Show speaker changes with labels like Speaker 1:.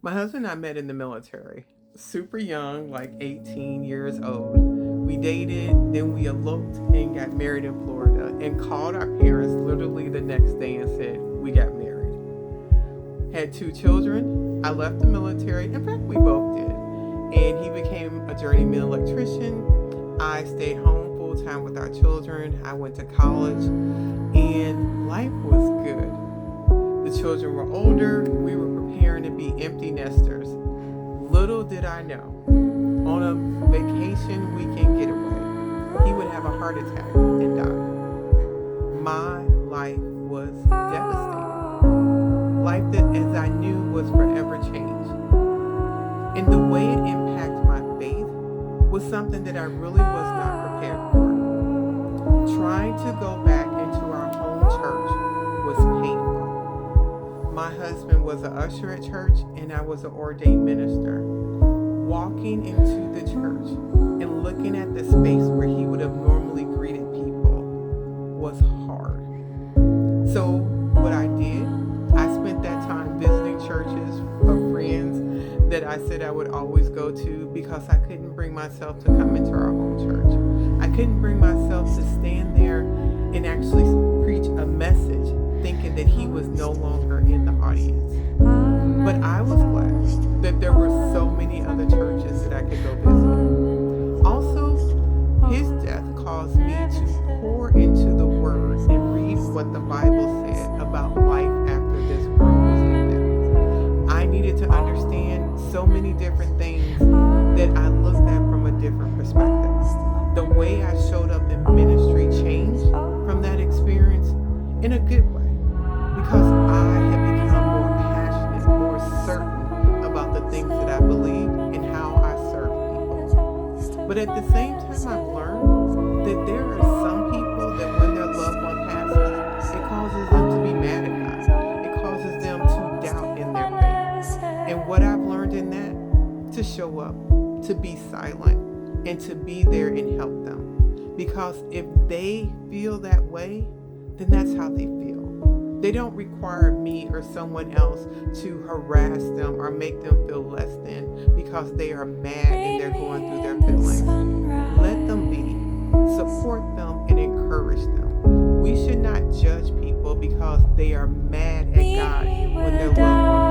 Speaker 1: My husband and I met in the military, super young, like 18 years old. We dated, then we eloped and got married in Florida and called our parents literally the next day and said, we got married. Had 2 children. I left the military. In fact, we both did. And he became a journeyman electrician. I stayed home full time with our children. I went to college and life was good. The children were older. We were preparing to be empty nesters. Little did I know, on a vacation weekend getaway, he would have a heart attack and die. My life was devastating. Life that, as I knew, was forever changed. And the way it impacted my faith was something that I really was not prepared for. Trying to go back into our home church was painful. My husband was an usher at church, and I was an ordained minister. Walking into the church and looking at the space where he would have normally greeted people was hard. So what I did, I spent that time visiting churches of friends that I said I would always go to because I couldn't bring myself to come into our home church. I couldn't bring myself to stand there and actually preach a message thinking that he was no longer in the audience. But I was glad that there were so many other churches that I could go visit. Also, his death caused me to pour into the Word and read what the Bible said about life after this world was ended. I needed to understand so many different things that I looked at from a different perspective. The way I showed up in ministry changed from that experience in a good way because I had become more passionate, more certain about the things that I believed and how I serve people. But at the same time, I've learned that there are some people that when their loved one passes, it causes them to be mad at God. It causes them to doubt in their faith. And what I've learned in that, to show up, to be silent, and to be there and help them. Because if they feel that way, then that's how they feel. They don't require me or someone else to harass them or make them feel less than because they are mad and they're going through their feelings. Let them be. Support them and encourage them. We should not judge people because they are mad at God when their loved one